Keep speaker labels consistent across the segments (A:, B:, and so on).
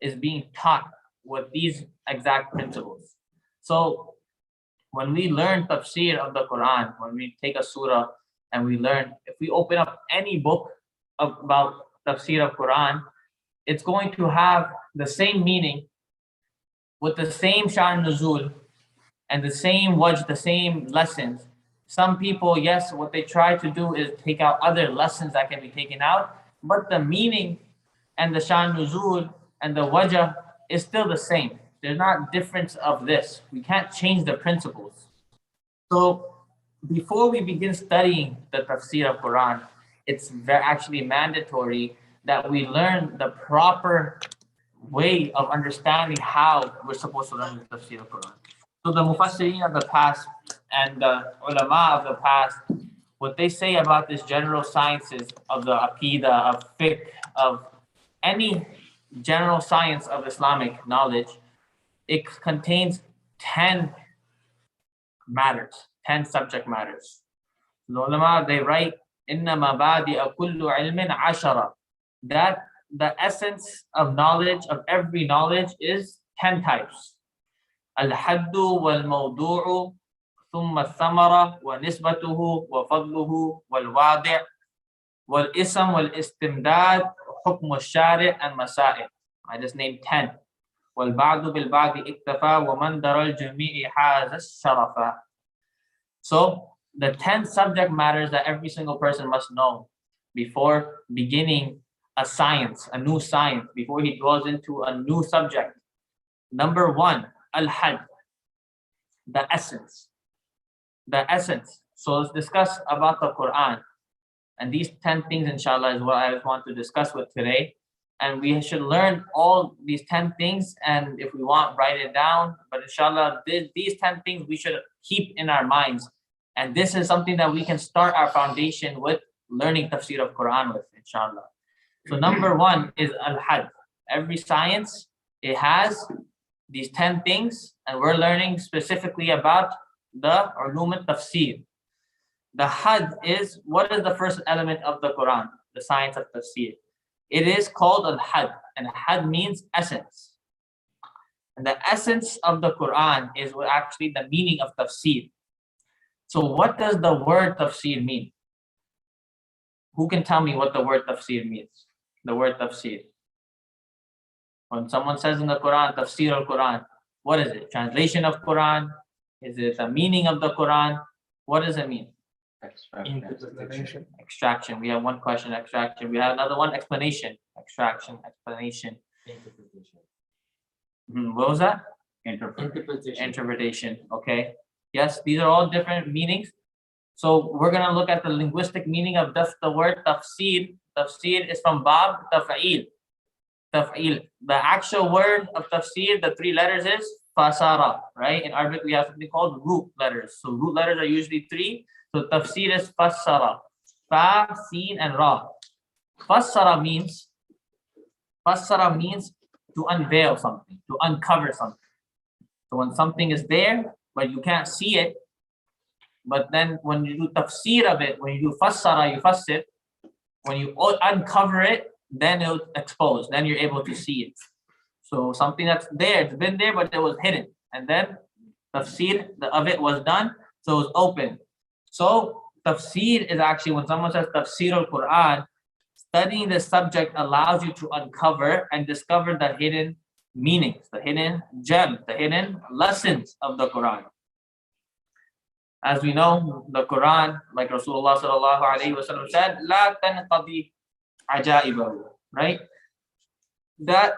A: is being taught with these exact principles. So when we learn tafsir of the Quran, when we take a surah and we learn, if we open up any book about tafsir of Quran, it's going to have the same meaning with the same sha'n nuzul and the same wajh, the same lessons. Some people, yes, what they try to do is take out other lessons that can be taken out, but the meaning and the sha'n nuzul and the wajh is still the same. There's not difference of this. We can't change the principles. So before we begin studying the tafsir of Quran, it's actually mandatory that we learn the proper way of understanding how we're supposed to learn the tafsir of Quran. So the mufassirin of the past and the ulama of the past, what they say about this general sciences of the aqidah, of fiqh, of any general science of Islamic knowledge, it contains 10 matters, 10 subject matters. The ulama, they write, Inna mabadi'a kullu ilmin ashara, that the essence of knowledge, of every knowledge, is 10 types. Al-haddu wal-mawdu'u, thumma al-thamara, wa nisbatuhu, wa fadluhu, wal-wadi' wal-ism, wal-istimdad, hukm al-shari' and masa'id. I just named 10. وَالْبَعْدُ بِالْبَعْدِ اِكْتَفَى وَمَنْ دَرَ الْجَمِيعِ حَازَ الشَّرَفَ. So the 10 subject matters that every single person must know before beginning a science, a new science, before he goes into a new subject. Number 1, al-had, the essence. The essence. So let's discuss about the Quran. And these 10 things, inshallah, is what I want to discuss with today. And we should learn all these 10 things, and if we want, write it down. But inshallah, these 10 things we should keep in our minds. And this is something that we can start our foundation with learning tafsir of Quran with, inshallah. So number 1 is al-had. Every science, it has these 10 things, and we're learning specifically about the ulum al-tafsir. The had is, what is the first element of the Quran, the science of tafsir? It is called al-had, and had means essence. And the essence of the Quran is what actually the meaning of tafsir. So what does the word tafsir mean? Who can tell me what the word tafsir means? The word tafsir. When someone says in the Quran, tafsir al-Quran, what is it? Translation of Quran? Is it the meaning of the Quran? What does it mean?
B: Interpretation.
A: Extraction. We have one question, extraction. We have another one, explanation. Extraction, explanation.
B: Interpretation.
A: What was that?
B: Interpretation.
A: Interpretation. Okay. Yes, these are all different meanings. So we're going to look at the linguistic meaning of the word tafsir. Tafsir is from bab taf'il. Taf'il. The actual word of tafsir, the 3 letters is fasara, right? In Arabic, we have something called root letters. So root letters are usually 3. So tafsir is fassara, fa, sin, and ra. Fassara means to unveil something, to uncover something. So when something is there, but you can't see it, but then when you do tafsir of it, when you do fassara, you fassir, when you uncover it, then it'll expose, then you're able to see it. So something that's there, it's been there, but it was hidden. And then tafsir of it was done, so it was open. So tafsir is actually, when someone says tafsir al-Quran, studying the subject allows you to uncover and discover the hidden meanings, the hidden gems, the hidden lessons of the Quran. As we know, the Quran, like Rasulullah sallallahu alaihi wasallam said, "La tanqadi ajaibahu," right? That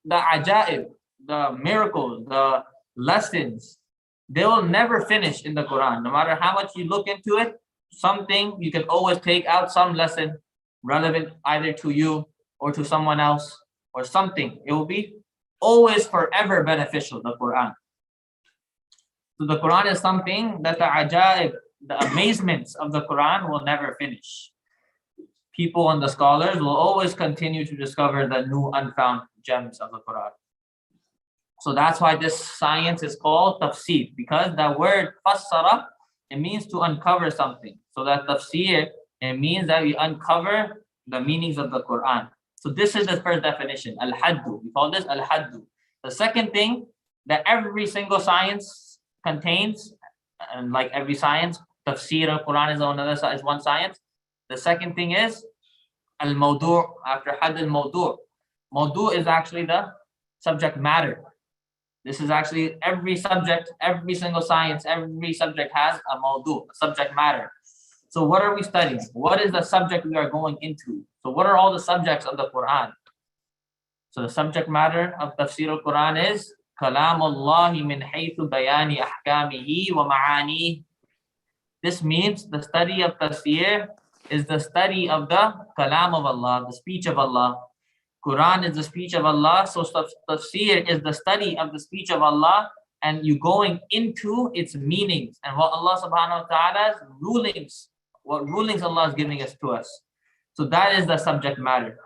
A: the ajaib, the miracles, the lessons, they will never finish in the Quran. No matter how much you look into it, something you can always take out some lesson relevant either to you or to someone else or something. It will be always forever beneficial, the Quran. So the Quran is something that the ajaib, the amazements of the Quran will never finish. People and the scholars will always continue to discover the new unfound gems of the Quran. So that's why this science is called tafsir, because the word fassara, it means to uncover something. So that tafsir, it means that we uncover the meanings of the Quran. So this is the first definition, al-haddu. We call this al-haddu. The second thing that every single science contains, and like every science, tafsir al-Quran is one science. The second thing is al-mawdu', after hadd al-mawdu'. Mawdu' is actually the subject matter. This is actually every subject, every single science, every subject has a mawdu', a subject matter. So what are we studying? What is the subject we are going into? So what are all the subjects of the Quran? So the subject matter of tafsir al-Quran is kalam Allah min haythu bayani ahkamihi wa ma'ani. This means the study of tafsir is the study of the kalam of Allah, the speech of Allah. Quran is the speech of Allah, so tafsir is the study of the speech of Allah and you going into its meanings and what Allah subhanahu wa ta'ala's rulings, what rulings Allah is giving us to us. So that is the subject matter.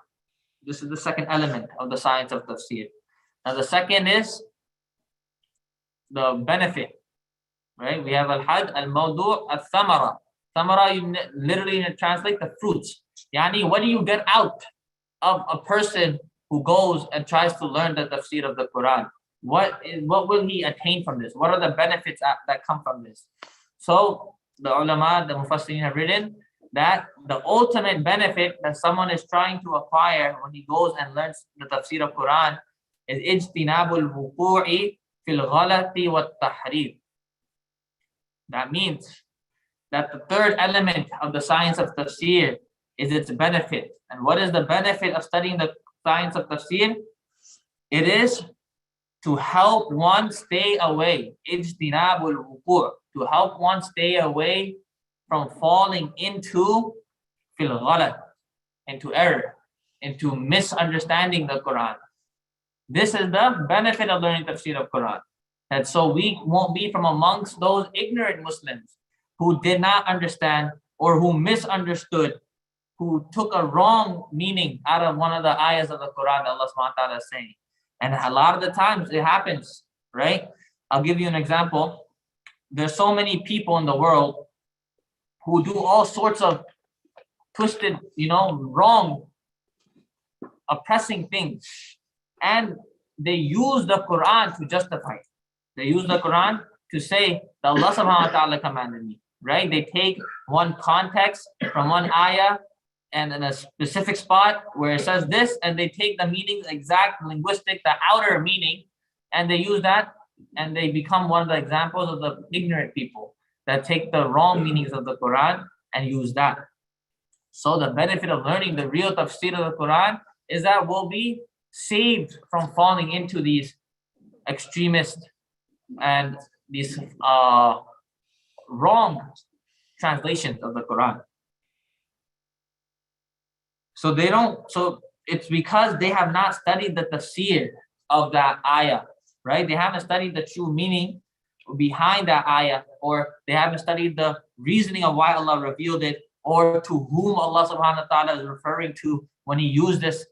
A: This is the second element of the science of tafsir. Now the second is the benefit, right? We have al-had, al-mawdu', al-thamara. Thamara, you literally translate the fruits. Yani, what do you get out of a person who goes and tries to learn the tafsir of the Quran? What will he attain from this? What are the benefits that come from this? So the ulama, the mufassirin have written that the ultimate benefit that someone is trying to acquire when he goes and learns the tafsir of Quran is ijtinabul wuqu'i fil ghalati wat tahrif. That means that the third element of the science of tafsir is its benefit. And what is the benefit of studying the science of tafsir? It is to help one stay away, ijtinabul wuqu', to help one stay away from falling into fil ghalat, into error, into misunderstanding the Quran. This is the benefit of learning tafsir of Quran. And so we won't be from amongst those ignorant Muslims who did not understand or who misunderstood, who took a wrong meaning out of one of the ayahs of the Quran that Allah subhanahu wa ta'ala is saying. And a lot of the times it happens, right? I'll give you an example. There's so many people in the world who do all sorts of twisted, wrong, oppressing things. And they use the Quran to justify it. They use the Quran to say that Allah subhanahu wa ta'ala commanded me, right? They take one context from one ayah and in a specific spot where it says this, and they take the meaning, exact linguistic, the outer meaning, and they use that, and they become one of the examples of the ignorant people that take the wrong meanings of the Quran and use that. So the benefit of learning the real tafsir of the Quran is that we'll be saved from falling into these extremist and these wrong translations of the Quran. So it's because they have not studied the tafsir of that ayah, right? They haven't studied the true meaning behind that ayah, or they haven't studied the reasoning of why Allah revealed it, or to whom Allah subhanahu wa ta'ala is referring to when he used this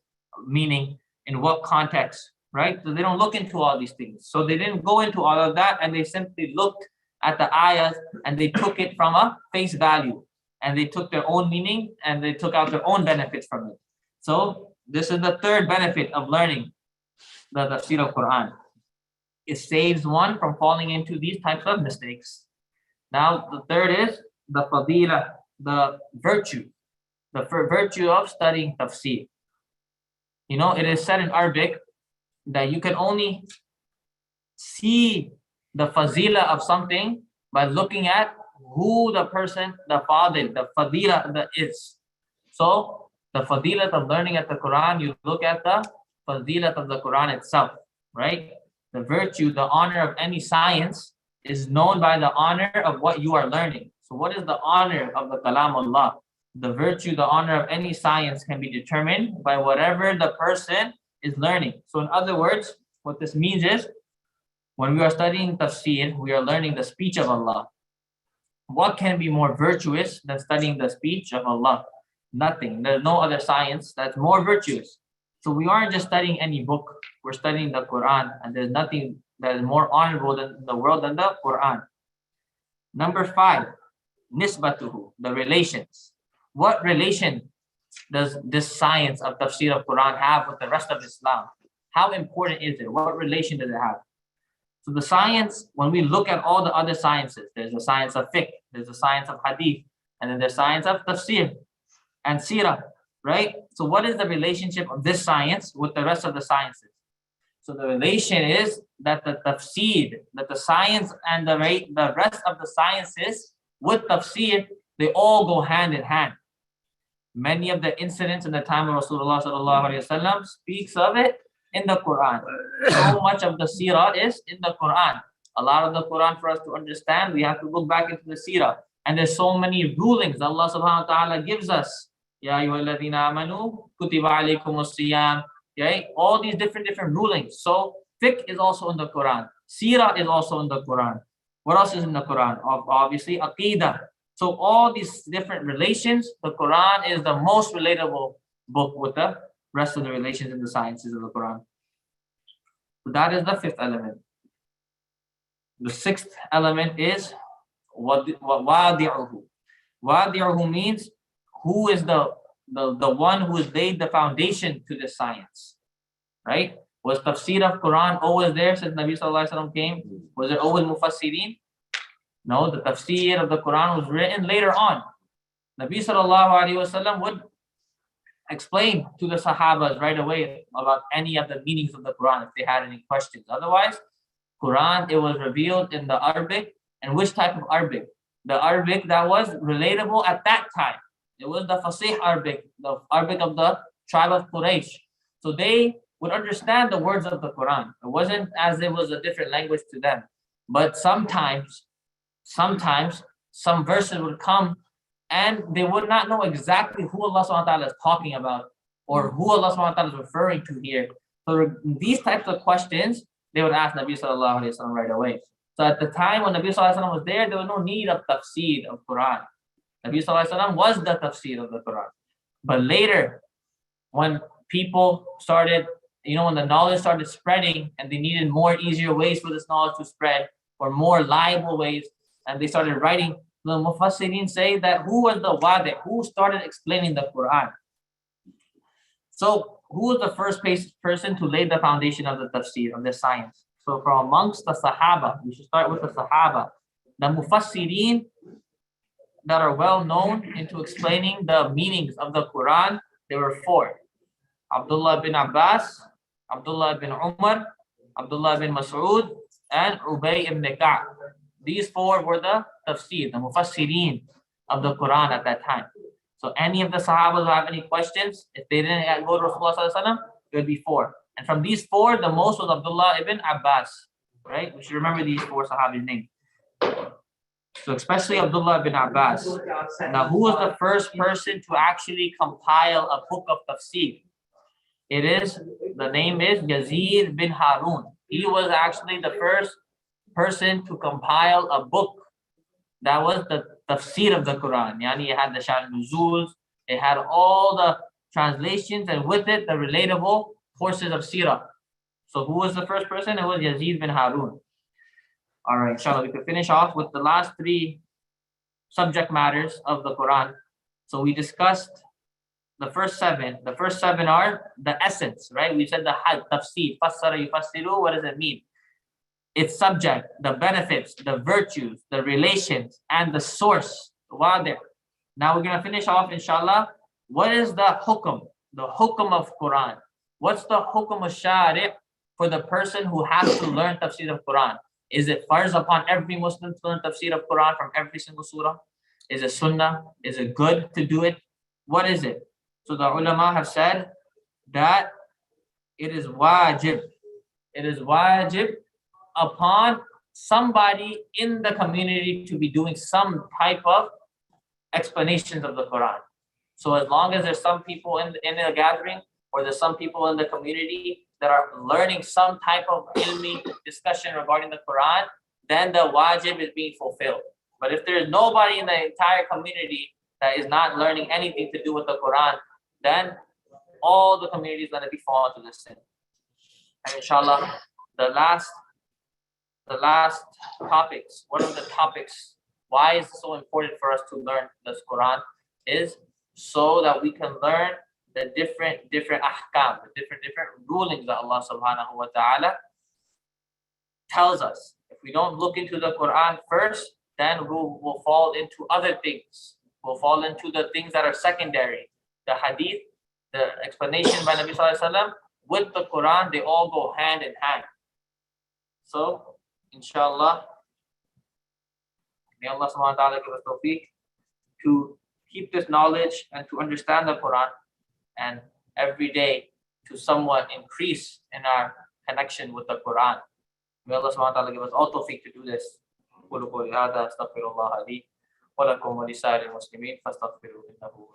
A: meaning, in what context, right? So they don't look into all these things. So they didn't go into all of that, and they simply looked at the ayahs and they took it from a face value, and they took their own meaning and they took out their own benefits from it. So this is the third benefit of learning the tafsir of Quran. It saves one from falling into these types of mistakes. Now the third is the fadila, the virtue of studying tafsir. It is said in Arabic that you can only see the fazila of something by looking at who the person, the fadil, the fadila is. So the fadilat of learning at the Quran, you look at the fadilat of the Quran itself, right? The virtue, the honor of any science is known by the honor of what you are learning. So what is the honor of the kalam Allah? The virtue, the honor of any science can be determined by whatever the person is learning. So in other words, what this means is, when we are studying tafsir, we are learning the speech of Allah. What can be more virtuous than studying the speech of Allah? Nothing. There's no other science that's more virtuous. So we aren't just studying any book. We're studying the Quran, and there's nothing that is more honorable in the world than the Quran. Number 5, nisbatuhu, the relations. What relation does this science of tafsir of Quran have with the rest of Islam? How important is it? What relation does it have? So the science, when we look at all the other sciences, there's the science of fiqh, there's the science of hadith, and then there's science of tafsir and seerah, right? So what is the relationship of this science with the rest of the sciences? So the relation is that the tafsir, that the science and the rest of the sciences with tafsir, they all go hand in hand. Many of the incidents in the time of Rasulullah sallallahu alaihi wasallam speaks of it in the Quran. So much of the seerah is in the Quran. A lot of the Quran, for us to understand, we have to look back into the seerah. And there's so many rulings Allah subhanahu wa ta'ala gives us. Ya ayyuhalladhina amanu kutiba alaykumus siyam. Okay? All these different rulings. So fiqh is also in the Quran. Seerah is also in the Quran. What else is in the Quran? Obviously, aqidah. So all these different relations, the Quran is the most relatable book with the rest of the relations in the sciences of the Quran. So that is the fifth element. The sixth element is wadi'uhu. Wadi'uhu means who is the one who has laid the foundation to this science, right? Was tafsir of Quran always there since Nabi Sallallahu Alaihi Wasallam came? Was there always mufassirin? No, the tafsir of the Quran was written later on. Nabi Sallallahu Alaihi Wasallam would explain to the Sahabas right away about any of the meanings of the Quran if they had any questions. Otherwise, Quran, it was revealed in the Arabic. And which type of Arabic? The Arabic that was relatable at that time. It was the Fasih Arabic, the Arabic of the tribe of Quraysh. So they would understand the words of the Quran. It wasn't as it was a different language to them. But sometimes some verses would come and they would not know exactly who Allah subhanahu wa ta'ala is talking about or who Allah subhanahu wa ta'ala is referring to here. So these types of questions, they would ask Nabi sallallahu alayhi wa sallam right away. So at the time when Nabi sallallahu alayhi wa sallam was there was no need of tafsir of Quran. Nabi sallallahu alayhi wa sallam was the tafsir of the Quran. But later, when people started, when the knowledge started spreading and they needed more easier ways for this knowledge to spread or more liable ways, and they started writing, the Mufassirin say that who was the wadi, who started explaining the Quran. So who was the first person to lay the foundation of the tafsir, of the science? So from amongst the Sahaba, we should start with the Sahaba. The Mufassirin that are well known into explaining the meanings of the Quran, there were four. Abdullah bin Abbas, Abdullah bin Umar, Abdullah bin Mas'ud, and Ubay ibn Ka'b. These four were the tafsir, the mufassirin of the Quran at that time. So any of the Sahabas who have any questions, if they didn't go to Rasulullah sallallahu alaihi wasallam, it would be four. And from these four, the most was Abdullah ibn Abbas, right? We should remember these four Sahabis' names. So especially Abdullah ibn Abbas. Now, who was the first person to actually compile a book of tafsir? The name is Yazid bin Harun. He was actually the first person to compile a book that was the tafsir of the Quran. Yani it had the Shan Nuzuls, it had all the translations, and with it the relatable forces of Sirah. So who was the first person? It was Yazid bin Harun. All right, inshallah, we could finish off with the last three subject matters of the Quran. So we discussed the first seven. The first seven are the essence, right? We said the had, tafsir, fassara, yufassiru. What does it mean? Its subject, the benefits, the virtues, the relations, and the source. Now we're going to finish off, inshallah. What is the hukm? The hukm of Quran. What's the hukm of shari' for the person who has to learn tafsir of Quran? Is it farz upon every Muslim to learn tafsir of Quran from every single surah? Is it sunnah? Is it good to do it? What is it? So the ulama have said that it is wajib. It is wajib upon somebody in the community to be doing some type of explanations of the Quran. So as long as there's some people in a gathering or there's some people in the community that are learning some type of ilmi discussion regarding the Quran, then the wajib is being fulfilled. But if there is nobody in the entire community that is not learning anything to do with the Quran, then all the community is going to be falling to this sin. And inshallah, the last topics, one of the topics, why is it so important for us to learn this Quran, is so that we can learn the different ahkam, the different rulings that Allah subhanahu wa ta'ala tells us. If we don't look into the Quran first, then we'll fall into other things. We'll fall into the things that are secondary. The hadith, the explanation by Nabi Sallallahu Alaihi Wasallam with the Quran, they all go hand in hand. So, inshallah, may Allah subhanahu wa ta'ala give us tawfiq to keep this knowledge and to understand the Quran, and every day to somewhat increase in our connection with the Quran. May Allah subhanahu wa ta'ala give us all tawfiq to do this. قولوا قولي هذا استغفر الله لي ولكم ولسائر المسلمين فاستغفروه انه